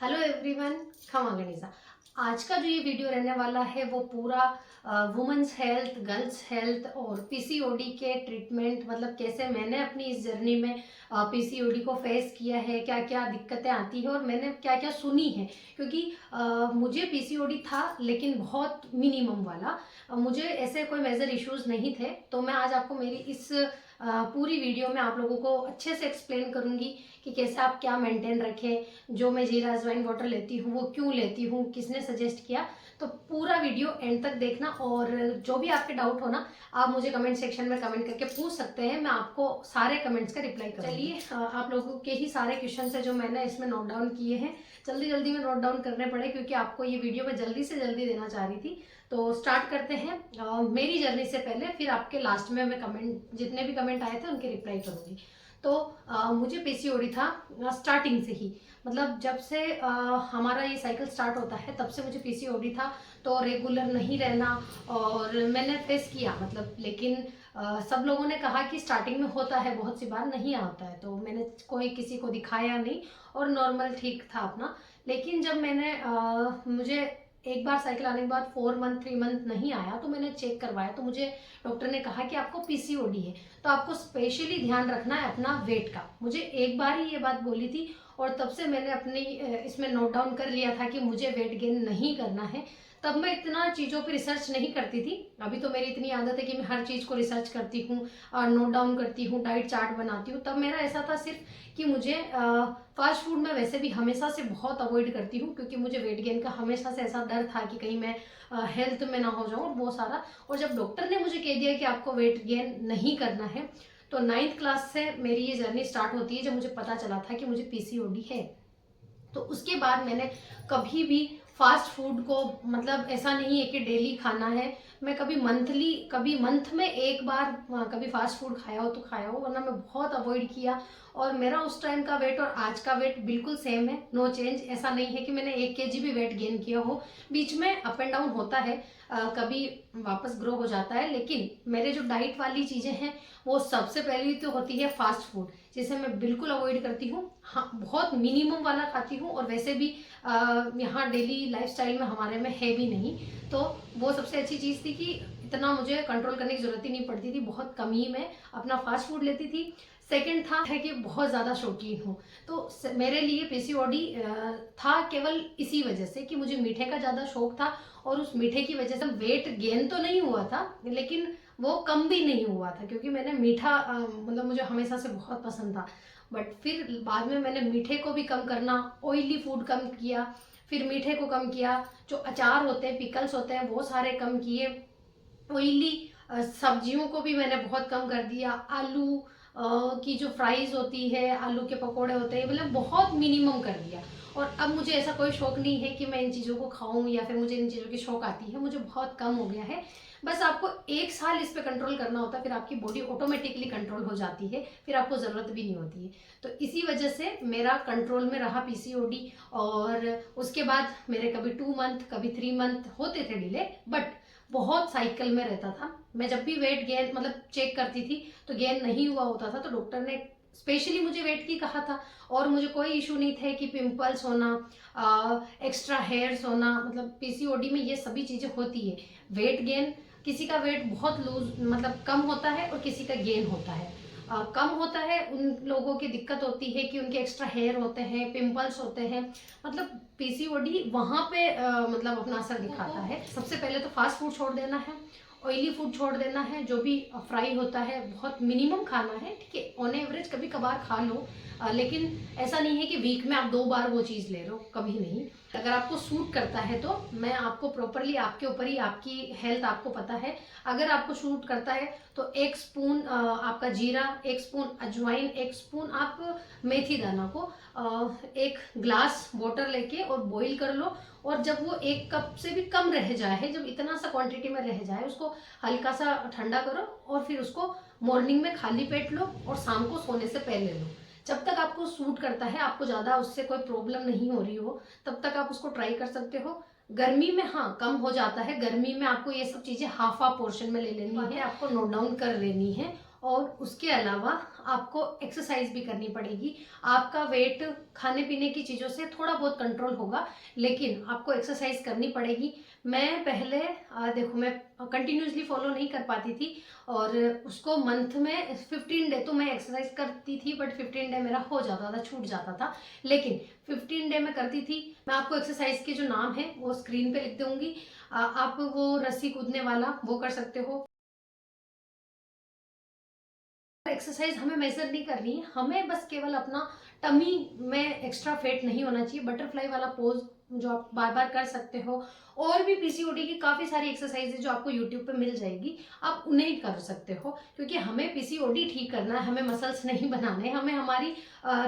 Hello everyone, खमा गणिसा। आज का जो ये वीडियो रहने वाला है वो पूरा वुमेन्स हेल्थ, गर्ल्स हेल्थ और पीसीओडी के ट्रीटमेंट, मतलब कैसे मैंने अपनी इस जर्नी में पीसीओडी को फेस किया है, क्या क्या दिक्कतें आती है और मैंने क्या क्या सुनी है। क्योंकि मुझे पीसीओडी था लेकिन बहुत मिनिमम वाला, मुझे ऐसे कोई मेजर इश्यूज नहीं थे। तो मैं आज आपको मेरी इस पूरी वीडियो में आप लोगों को अच्छे से एक्सप्लेन करूंगी कि कैसे आप क्या मेंटेन रखें। जो मैं जीरा अजवाइन वाटर लेती हूँ वो क्यों लेती हूँ, किसने सजेस्ट किया। तो पूरा वीडियो एंड तक देखना और जो भी आपके डाउट हो ना, आप मुझे कमेंट सेक्शन में कमेंट करके पूछ सकते हैं, मैं आपको सारे कमेंट्स का रिप्लाई करूँगी। चलिए, आप लोगों के ही सारे क्वेश्चन है जो मैंने इसमें नोट डाउन किए हैं, जल्दी जल्दी में नोट डाउन करने पड़े क्योंकि आपको ये वीडियो मैं जल्दी से जल्दी देना चाह रही थी। तो स्टार्ट करते हैं मेरी जर्नी से पहले, फिर आपके लास्ट में मैं कमेंट, जितने भी कमेंट आए थे उनके रिप्लाई करूँगी। तो मुझे पीसीओडी था स्टार्टिंग से ही, मतलब जब से हमारा ये साइकिल स्टार्ट होता है तब से मुझे पीसीओडी था। तो रेगुलर नहीं रहना और मैंने फेस किया, मतलब लेकिन सब लोगों ने कहा कि स्टार्टिंग में होता है, बहुत सी बार नहीं आता है, तो मैंने कोई किसी को दिखाया नहीं और नॉर्मल ठीक था अपना। लेकिन जब मैंने मुझे एक बार साइकिल आने के बाद 4 मंथ 3 मंथ नहीं आया तो मैंने चेक करवाया, तो मुझे डॉक्टर ने कहा कि आपको पीसीओडी है, तो आपको स्पेशली ध्यान रखना है अपना वेट का। मुझे एक बार ही ये बात बोली थी और तब से मैंने अपनी इसमें नोट डाउन कर लिया था कि मुझे वेट गेन नहीं करना है। तब मैं इतना चीज़ों पे रिसर्च नहीं करती थी, अभी तो मेरी इतनी आदत है कि मैं हर चीज़ को रिसर्च करती हूँ और नोट डाउन करती हूँ, डाइट चार्ट बनाती हूँ। तब मेरा ऐसा था सिर्फ कि मुझे फास्ट फूड में वैसे भी हमेशा से बहुत अवॉइड करती हूँ क्योंकि मुझे वेट गेन का हमेशा से ऐसा डर था कि कहीं मैं हेल्थ में ना हो जाऊँ बहुत सारा। और जब डॉक्टर ने मुझे कह दिया कि आपको वेट गेन नहीं करना है, तो 9th क्लास से मेरी ये जर्नी स्टार्ट होती है जब मुझे पता चला था कि मुझे पीसीओडी है। तो उसके बाद मैंने कभी भी फास्ट फूड को, मतलब ऐसा नहीं है कि डेली खाना है, मैं कभी मंथली, कभी मंथ में एक बार कभी फास्ट फूड खाया हो तो खाया हो, वरना मैं बहुत अवॉइड किया। और मेरा उस टाइम का वेट और आज का वेट बिल्कुल सेम है, नो चेंज। ऐसा नहीं है कि मैंने 1 kg भी वेट गेन किया हो, बीच में अप एंड डाउन होता है, कभी वापस ग्रो हो जाता है। लेकिन मेरे जो डाइट वाली चीज़ें हैं वो सबसे पहली तो होती है फास्ट फूड, जिसे मैं बिल्कुल अवॉइड करती हूँ। हाँ, बहुत मिनिमम वाला खाती हूँ और वैसे भी यहाँ डेली लाइफस्टाइल में हमारे में है भी नहीं, तो वो सबसे अच्छी चीज़ थी कि इतना मुझे कंट्रोल करने की जरूरत ही नहीं पड़ती थी, बहुत कम ही मैं अपना फास्ट फूड लेती थी। सेकंड था है कि बहुत ज़्यादा शौकीन हूँ, तो मेरे लिए पीसीओडी था केवल इसी वजह से कि मुझे मीठे का ज़्यादा शौक था और उस मीठे की वजह से वेट गेन तो नहीं हुआ था लेकिन वो कम भी नहीं हुआ था क्योंकि मैंने मीठा मतलब मुझे हमेशा से बहुत पसंद था। बट फिर बाद में मैंने मीठे को भी कम करना, ऑयली फूड कम किया, फिर मीठे को कम किया, जो अचार होते हैं, पिकल्स होते हैं, वो सारे कम किए, ऑयली सब्जियों को भी मैंने बहुत कम कर दिया, आलू की जो फ्राइज होती है, आलू के पकोड़े होते हैं, मतलब बहुत मिनिमम कर दिया। और अब मुझे ऐसा कोई शौक नहीं है कि मैं इन चीज़ों को खाऊं या फिर मुझे इन चीज़ों की शौक आती है, मुझे बहुत कम हो गया है। बस आपको 1 साल इस पे कंट्रोल करना होता है, फिर आपकी बॉडी ऑटोमेटिकली कंट्रोल हो जाती है, फिर आपको ज़रूरत भी नहीं होती है। तो इसी वजह से मेरा कंट्रोल में रहा पीसीओडी। और उसके बाद मेरे कभी 2 मंथ कभी 3 मंथ होते थे डिले, बट बहुत साइकिल में रहता था। मैं जब भी वेट गेन, मतलब चेक करती थी तो गेन नहीं हुआ होता था, तो डॉक्टर ने स्पेशली मुझे वेट की कहा था। और मुझे कोई इशू नहीं थे कि पिंपल्स होना, एक्स्ट्रा हेयर्स होना, मतलब पीसीओडी में ये सभी चीज़ें होती है। वेट गेन, किसी का वेट बहुत लूज, मतलब कम होता है और किसी का गेन होता है। कम होता है उन लोगों की दिक्कत होती है कि उनके एक्स्ट्रा हेयर होते हैं, पिंपल्स होते हैं, मतलब पीसीओडी वहां पे मतलब अपना असर दिखाता है। सबसे पहले तो फास्ट फूड छोड़ देना है, ऑयली फूड छोड़ देना है, जो भी फ्राई होता है बहुत मिनिमम खाना है, ठीक है, ऑन एवरेज कभी कभार खा लो, लेकिन ऐसा नहीं है कि वीक में आप 2 बार वो चीज़ ले रहे हो, कभी नहीं। अगर आपको सूट करता है तो मैं आपको प्रॉपरली, आपके ऊपर ही, आपकी हेल्थ आपको पता है, अगर आपको सूट करता है तो 1 स्पून आपका जीरा, 1 स्पून अजवाइन, 1 स्पून आप मेथी दाना को 1 ग्लास वाटर लेके और बॉईल कर लो। और जब वो 1 कप से भी कम रह जाए, जब इतना सा क्वांटिटी में रह जाए, उसको हल्का सा ठंडा करो और फिर उसको मॉर्निंग में खाली पेट लो और शाम को सोने से पहले लो। जब तक आपको सूट करता है, आपको ज़्यादा उससे कोई प्रॉब्लम नहीं हो रही हो, तब तक आप उसको ट्राई कर सकते हो। गर्मी में हाँ कम हो जाता है, गर्मी में आपको ये सब चीज़ें हाफ पोर्शन में ले लेनी है, आपको नोट डाउन कर लेनी है। और उसके अलावा आपको एक्सरसाइज भी करनी पड़ेगी। आपका वेट खाने पीने की चीज़ों से थोड़ा बहुत कंट्रोल होगा, लेकिन आपको एक्सरसाइज करनी पड़ेगी। मैं पहले देखो, मैं कंटिन्यूसली फॉलो नहीं कर पाती थी, और उसको मंथ में 15 डे तो मैं एक्सरसाइज करती थी, बट 15 डे मेरा हो जाता था, छूट जाता था। लेकिन 15 डे में करती थी। मैं आपको एक्सरसाइज के जो नाम है वो स्क्रीन पे लिख दूंगी, आप वो रस्सी कूदने वाला वो कर सकते हो। एक्सरसाइज हमें मेजर नहीं करनी है, हमें बस केवल अपना टमी में एक्स्ट्रा फैट नहीं होना चाहिए। बटरफ्लाई वाला पोज जो आप बार बार कर सकते हो, और भी पीसीओडी की काफी सारी एक्सरसाइज है जो आपको यूट्यूब पे मिल जाएगी, आप उन्हें कर सकते हो। क्योंकि हमें पीसीओडी ठीक करना है, हमें मसल्स नहीं बनाने, हमें हमारी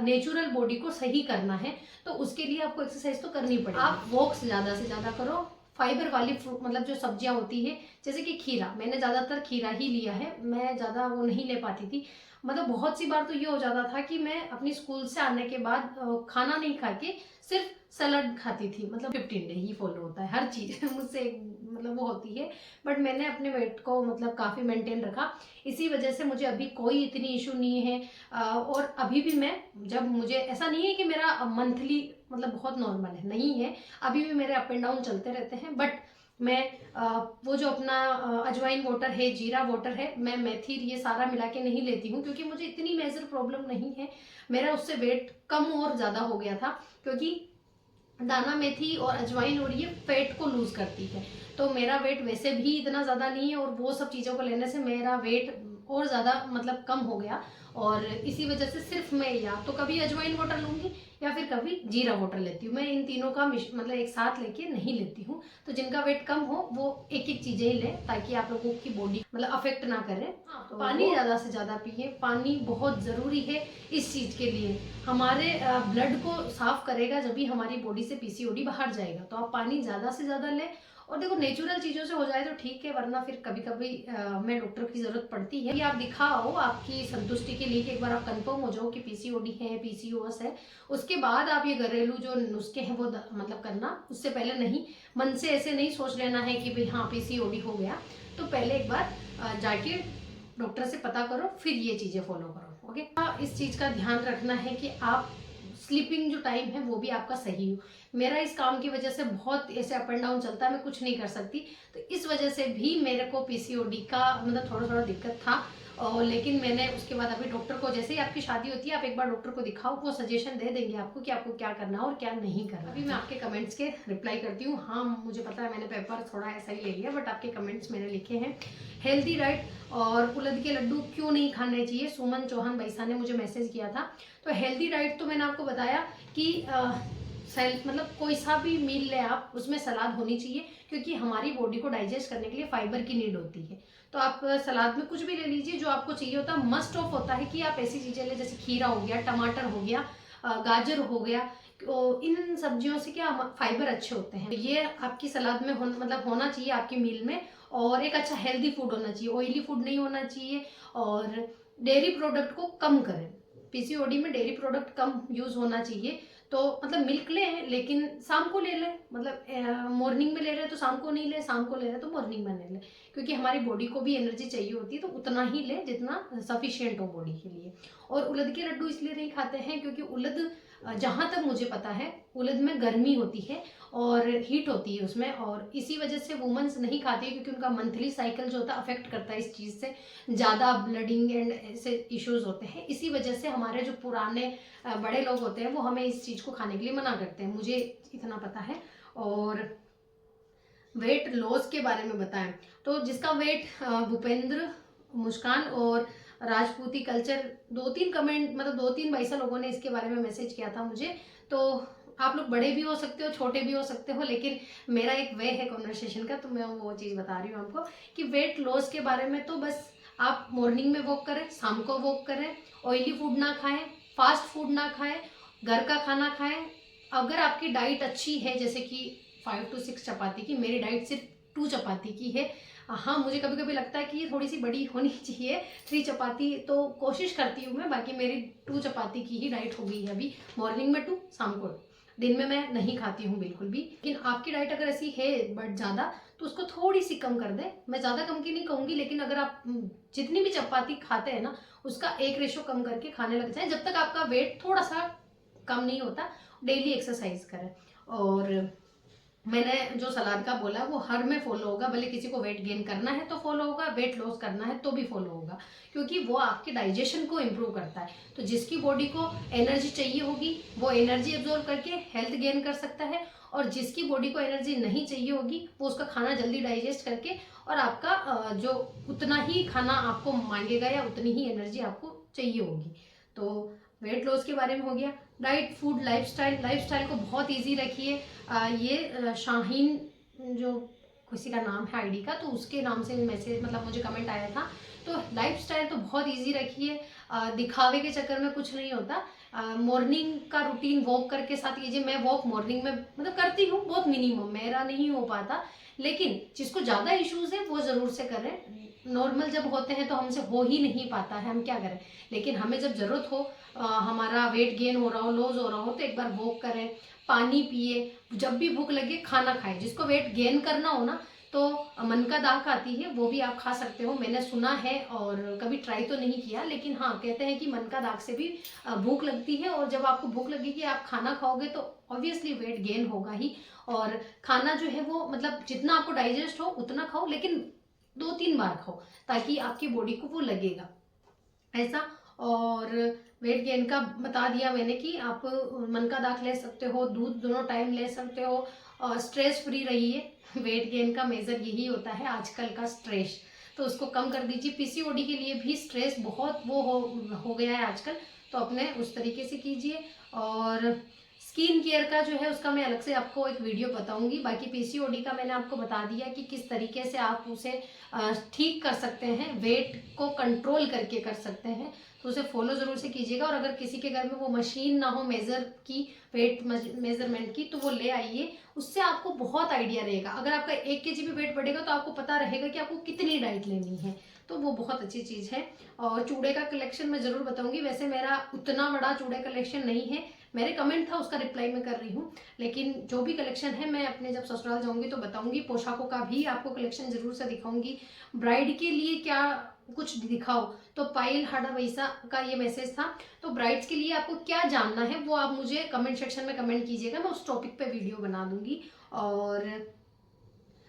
नेचुरल बॉडी को सही करना है। तो उसके लिए आपको एक्सरसाइज तो करनी पड़ेगी। आप वॉक्स ज्यादा से ज्यादा करो, फाइबर वाली फ्रूट मतलब जो सब्जियां होती है, जैसे कि खीरा, मैंने ज़्यादातर खीरा ही लिया है, मैं ज़्यादा वो नहीं ले पाती थी। मतलब बहुत सी बार तो ये हो जाता था कि मैं अपनी स्कूल से आने के बाद खाना नहीं खा के सिर्फ सलाद खाती थी। मतलब 15 डे ही फॉलो होता है हर चीज़ मुझसे मतलब वो होती है। बट मैंने अपने वेट को मतलब काफ़ी मेंटेन रखा, इसी वजह से मुझे अभी कोई इतनी इशू नहीं है। और अभी भी मैं, जब मुझे ऐसा नहीं है कि मेरा मंथली मतलब बहुत नॉर्मल है, नहीं है, अभी भी मेरे अप एंड डाउन चलते रहते हैं। बट मैं वो जो अपना अजवाइन वाटर है, जीरा वाटर है, मैं मेथी ये सारा मिला के नहीं लेती हूँ, क्योंकि मुझे इतनी मेजर प्रॉब्लम नहीं है। मेरा उससे वेट कम और ज़्यादा हो गया था, क्योंकि दाना मेथी और अजवाइन और ये फैट को लूज करती है। तो मेरा वेट वैसे भी इतना ज़्यादा नहीं है, और वो सब चीज़ों को लेने से मेरा वेट और ज़्यादा मतलब कम हो गया। और इसी वजह से सिर्फ मैं या तो कभी अजवाइन वाटर लूंगी या फिर कभी जीरा वाटर लेती हूँ। मैं इन तीनों का मतलब एक साथ लेके नहीं लेती हूँ। तो जिनका वेट कम हो वो एक एक चीज़ें ही लें, ताकि आप लोगों की बॉडी मतलब अफेक्ट ना करे। तो पानी ज़्यादा से ज़्यादा पिए, पानी बहुत ज़रूरी है इस चीज़ के लिए। हमारे ब्लड को साफ करेगा, जब भी हमारी बॉडी से पीसीओडी बाहर जाएगा। तो आप पानी ज़्यादा से ज़्यादा लें, और देखो नेचुरल चीज़ों से हो जाए तो ठीक है, वरना फिर कभी कभी मैं डॉक्टर की ज़रूरत पड़ती है। ये आप दिखाओ आपकी संतुष्टि के लिए कि एक बार आप कंफर्म हो जाओ कि पीसीओडी है, पीसीओएस है, उसके बाद आप ये घरेलू जो नुस्खे हैं वो मतलब करना। उससे पहले नहीं, मन से ऐसे नहीं सोच लेना है कि भाई हाँ पीसीओडी हो गया। तो पहले एक बार जाके डॉक्टर से पता करो, फिर ये चीज़ें फॉलो करो। ओके, इस चीज़ का ध्यान रखना है कि आप स्लीपिंग जो टाइम है वो भी आपका सही हो। मेरा इस काम की वजह से बहुत ऐसे अप एंड डाउन चलता है, मैं कुछ नहीं कर सकती। तो इस वजह से भी मेरे को पीसीओडी का मतलब थोड़ा थोड़ा दिक्कत था। और लेकिन मैंने उसके बाद अभी डॉक्टर को, जैसे ही आपकी शादी होती है आप एक बार डॉक्टर को दिखाओ, वो सजेशन दे देंगे आपको कि आपको क्या करना है और क्या नहीं करना। अभी मैं आपके कमेंट्स के रिप्लाई करती हूँ। हाँ मुझे पता है मैंने पेपर थोड़ा ऐसा ही ले लिया, बट आपके कमेंट्स मैंने लिखे हैं। हेल्दी डाइट और उड़द के लड्डू क्यों नहीं खाने चाहिए, सुमन चौहान बैसा ने मुझे मैसेज किया था। तो हेल्दी डाइट तो मैंने आपको बताया कि मतलब कोई सा भी मील ले आप, उसमें सलाद होनी चाहिए, क्योंकि हमारी बॉडी को डाइजेस्ट करने के लिए फाइबर की नीड होती है। तो आप सलाद में कुछ भी ले लीजिए जो आपको चाहिए होता है। मस्ट ऑफ होता है कि आप ऐसी चीज़ें ले, जैसे खीरा हो गया, टमाटर हो गया, गाजर हो गया। तो इन सब्जियों से क्या फाइबर अच्छे होते हैं, ये आपकी सलाद में मतलब होना चाहिए आपकी मील में। और एक अच्छा हेल्दी फूड होना चाहिए, ऑयली फूड नहीं होना चाहिए। और डेयरी प्रोडक्ट को कम करें, पीसीओडी में डेयरी प्रोडक्ट कम यूज होना चाहिए। तो मतलब मिल्क लें, लेकिन शाम को ले लें, मतलब मॉर्निंग में ले रहे हैं तो शाम को नहीं ले, शाम को ले रहे हैं तो मॉर्निंग में ले लें, क्योंकि हमारी बॉडी को भी एनर्जी चाहिए होती है। तो उतना ही लें जितना सफिशियंट हो बॉडी के लिए। और उड़द के लड्डू इसलिए नहीं खाते हैं क्योंकि उड़द, जहाँ तक मुझे पता है, उड़द में गर्मी होती है और हीट होती है उसमें, और इसी वजह से वुमेन्स नहीं खाती है, क्योंकि उनका मंथली साइकिल जो होता है अफेक्ट करता है इस चीज़ से, ज़्यादा ब्लडिंग एंड ऐसे इश्यूज होते हैं। इसी वजह से हमारे जो पुराने बड़े लोग होते हैं वो हमें इस चीज़ को खाने के लिए मना करते हैं, मुझे इतना पता है। और वेट लॉस के बारे में बताएं तो जिसका वेट भूपेंद्र, मुस्कान और राजपूती कल्चर, 2-3 कमेंट मतलब 2-3 पैसा लोगों ने इसके बारे में मैसेज किया था मुझे। तो आप लोग बड़े भी हो सकते हो, छोटे भी हो सकते हो, लेकिन मेरा एक वे है कॉन्वर्सेशन का, तो मैं वो चीज़ बता रही हूँ आपको कि वेट लॉस के बारे में। तो बस आप मॉर्निंग में वॉक करें, शाम को वॉक करें, ऑयली फूड ना खाएं, फास्ट फूड ना खाएं, घर का खाना खाएं। अगर आपकी डाइट अच्छी है, जैसे कि 5 to 6 चपाती की, मेरी डाइट सिर्फ 2 चपाती की है। हाँ मुझे कभी कभी लगता है कि ये थोड़ी सी बड़ी होनी चाहिए, 3 चपाती, तो कोशिश करती हूँ मैं। बाकी मेरी 2 चपाती की ही डाइट हो गई है अभी, मॉर्निंग में 2, शाम को 2। दिन में मैं नहीं खाती हूँ बिल्कुल भी। लेकिन आपकी डाइट अगर ऐसी है बट ज़्यादा, तो उसको थोड़ी सी कम कर दें। मैं ज़्यादा कम की नहीं कहूँगी, लेकिन अगर आप जितनी भी चपाती खाते हैं ना, उसका 1 रेशो कम करके खाने लग जाए, जब तक आपका वेट थोड़ा सा कम नहीं होता। डेली एक्सरसाइज करें। और मैंने जो सलाद का बोला वो हर में फॉलो होगा, भले किसी को वेट गेन करना है तो फॉलो होगा, वेट लॉस करना है तो भी फॉलो होगा, क्योंकि वो आपके डाइजेशन को इम्प्रूव करता है। तो जिसकी बॉडी को एनर्जी चाहिए होगी वो एनर्जी एब्जॉर्व करके हेल्थ गेन कर सकता है, और जिसकी बॉडी को एनर्जी नहीं चाहिए होगी वो उसका खाना जल्दी डाइजेस्ट करके और आपका जो उतना ही खाना आपको मांगेगा या उतनी ही एनर्जी आपको चाहिए होगी। तो वेट लॉस के बारे में हो गया। डाइट, फूड, लाइफस्टाइल को बहुत इजी रखिए। ये शाहीन जो किसी का नाम है आईडी का, तो उसके नाम से मैसेज मतलब मुझे कमेंट आया था। तो लाइफस्टाइल तो बहुत इजी रखिए। दिखावे के चक्कर में कुछ नहीं होता। मॉर्निंग का रूटीन वॉक करके साथ कीजिए। मैं वॉक मॉर्निंग में मतलब करती हूँ, बहुत मिनिमम, मेरा नहीं हो पाता, लेकिन जिसको ज़्यादा इश्यूज है वो ज़रूर से करें। नॉर्मल जब होते हैं तो हमसे हो ही नहीं पाता है, हम क्या करें। लेकिन हमें जब ज़रूरत हो, हमारा वेट गेन हो रहा हो, लॉस हो रहा हो, तो एक बार वॉक करें, पानी पिए, जब भी भूख लगे खाना खाएं। जिसको वेट गेन करना हो ना, तो मन का दाग आती है, वो भी आप खा सकते हो। मैंने सुना है और कभी ट्राई तो नहीं किया, लेकिन हाँ कहते हैं कि मन का दाग से भी भूख लगती है, और जब आपको भूख लगेगी आप खाना खाओगे तो ऑब्वियसली वेट गेन होगा ही। और खाना जो है वो मतलब जितना आपको डाइजेस्ट हो उतना खाओ, लेकिन 2-3 बार खाओ, ताकि आपकी बॉडी को वो लगेगा ऐसा। और वेट गेन का बता दिया मैंने कि आप मन का दाग ले सकते हो, दूध दोनों टाइम ले सकते हो, और स्ट्रेस फ्री रहिए। वेट गेन का मेजर यही होता है आजकल का, स्ट्रेस, तो उसको कम कर दीजिए। पीसीओडी के लिए भी स्ट्रेस बहुत वो हो गया है आजकल, तो अपने उस तरीके से कीजिए। और स्किन केयर का जो है उसका मैं अलग से आपको एक वीडियो बताऊंगी। बाकी पीसीओडी का मैंने आपको बता दिया कि किस तरीके से आप उसे ठीक कर सकते हैं, वेट को कंट्रोल करके कर सकते हैं, तो उसे फॉलो जरूर से कीजिएगा। और अगर किसी के घर में वो मशीन ना हो मेजर की, वेट मेजरमेंट की, तो वो ले आइए, उससे आपको बहुत आइडिया रहेगा। अगर आपका 1 kg भी वेट बढ़ेगा तो आपको पता रहेगा कि आपको कितनी डाइट लेनी है, तो वो बहुत अच्छी चीज़ है। और चूड़े का कलेक्शन मैं ज़रूर बताऊंगी। वैसे मेरा उतना बड़ा चूड़े कलेक्शन नहीं है, मेरे कमेंट था उसका रिप्लाई मैं कर रही हूँ, लेकिन जो भी कलेक्शन है मैं अपने जब ससुराल जाऊंगी तो बताऊंगी। पोशाकों का भी आपको कलेक्शन जरूर से दिखाऊंगी। ब्राइड के लिए क्या कुछ दिखाओ, तो पायल हाडा वैसा का ये मैसेज था। तो ब्राइड्स के लिए आपको क्या जानना है वो आप मुझे कमेंट सेक्शन में कमेंट कीजिएगा, मैं उस टॉपिक पे वीडियो बना दूंगी। और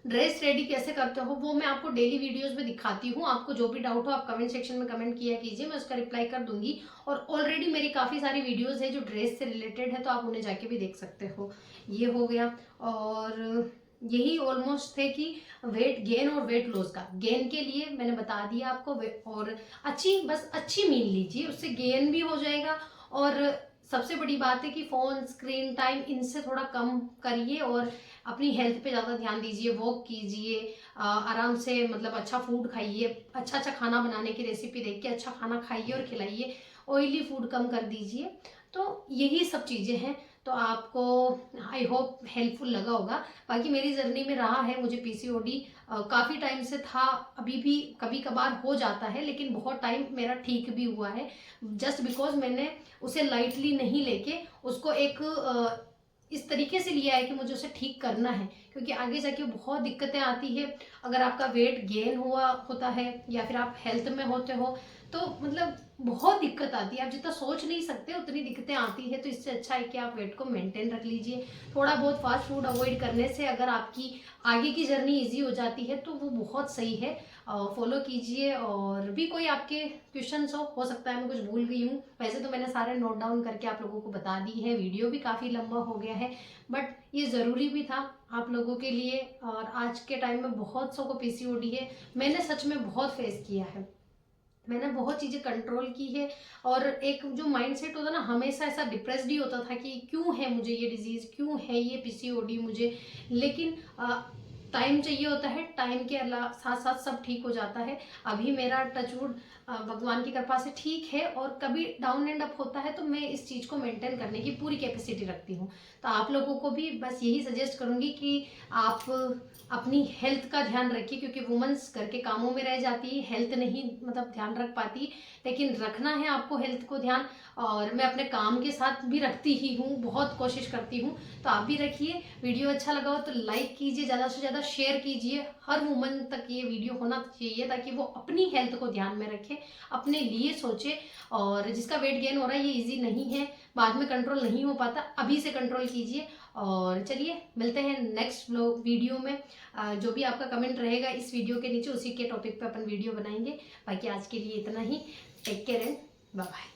ड्रेस रेडी कैसे करते हो वो मैं आपको डेली वीडियोस में दिखाती हूँ। आपको जो भी डाउट हो आप कमेंट सेक्शन में कमेंट किया कीजिए, मैं उसका रिप्लाई कर दूंगी। और ऑलरेडी मेरी काफ़ी सारी वीडियोस है जो ड्रेस से रिलेटेड है, तो आप उन्हें जाके भी देख सकते हो। ये हो गया। और यही ऑलमोस्ट थे कि वेट गेन और वेट लॉस का। गेन के लिए मैंने बता दिया आपको, और बस अच्छी मील लीजिए, उससे गेन भी हो जाएगा। और सबसे बड़ी बात है कि फ़ोन स्क्रीन टाइम इनसे थोड़ा कम करिए, और अपनी हेल्थ पे ज़्यादा ध्यान दीजिए, वॉक कीजिए, आराम से मतलब अच्छा फूड खाइए, अच्छा अच्छा खाना बनाने की रेसिपी देख के अच्छा खाना खाइए और खिलाइए, ऑयली फूड कम कर दीजिए। तो यही सब चीज़ें हैं। तो आपको आई होप हेल्पफुल लगा होगा। बाकी मेरी जर्नी में रहा है, मुझे पीसीओडी काफ़ी टाइम से था, अभी भी कभी कभार हो जाता है, लेकिन बहुत टाइम मेरा ठीक भी हुआ है, जस्ट बिकॉज मैंने उसे लाइटली नहीं लेके उसको एक इस तरीके से लिया है कि मुझे उसे ठीक करना है, क्योंकि आगे जाके बहुत दिक्कतें आती है। अगर आपका वेट गेन हुआ होता है या फिर आप हेल्थ में होते हो, तो मतलब बहुत दिक्कत आती है, आप जितना सोच नहीं सकते उतनी दिक्कतें आती है। तो इससे अच्छा है कि आप वेट को मेंटेन रख लीजिए। थोड़ा बहुत फास्ट फूड अवॉइड करने से अगर आपकी आगे की जर्नी इजी हो जाती है तो वो बहुत सही है, फॉलो कीजिए। और भी कोई आपके क्वेश्चंस हो सकता है मैं कुछ भूल गई हूँ। वैसे तो मैंने सारे नोट डाउन करके आप लोगों को बता दी है, वीडियो भी काफ़ी लंबा हो गया है, बट ये ज़रूरी भी था आप लोगों के लिए। और आज के टाइम में बहुत सौ को पीसीओडी है, मैंने सच में बहुत फेस किया है, मैंने बहुत चीज़ें कंट्रोल की है। और एक जो माइंडसेट होता ना, हमेशा ऐसा डिप्रेस्ड ही होता था कि क्यों है मुझे ये डिजीज़, क्यों है ये पीसीओडी मुझे। लेकिन टाइम चाहिए होता है, टाइम के साथ साथ सब ठीक हो जाता है। अभी मेरा टचवुड भगवान की कृपा से ठीक है, और कभी डाउन एंड अप होता है तो मैं इस चीज़ को मेंटेन करने की पूरी कैपेसिटी रखती हूँ। तो आप लोगों को भी बस यही सजेस्ट करूँगी कि आप अपनी हेल्थ का ध्यान रखिए, क्योंकि वुमेन्स घर के कामों में रह जाती है, हेल्थ नहीं मतलब ध्यान रख पाती, लेकिन रखना है आपको हेल्थ को ध्यान। और मैं अपने काम के साथ भी रखती ही हूँ, बहुत कोशिश करती हूँ, तो आप भी रखिए। वीडियो अच्छा लगा हो तो लाइक कीजिए, ज़्यादा से ज़्यादा शेयर कीजिए। हर वुमन तक ये वीडियो होना चाहिए ताकि वो अपनी हेल्थ को ध्यान में रखे, अपने लिए सोचे। और जिसका वेट गेन हो रहा है ये इजी नहीं है, बाद में कंट्रोल नहीं हो पाता, अभी से कंट्रोल कीजिए। और चलिए मिलते हैं नेक्स्ट व्लॉग वीडियो में। जो भी आपका कमेंट रहेगा इस वीडियो के नीचे, उसी के टॉपिक पे अपन वीडियो बनाएंगे। बाकी आज के लिए इतना ही। Take care and bye bye.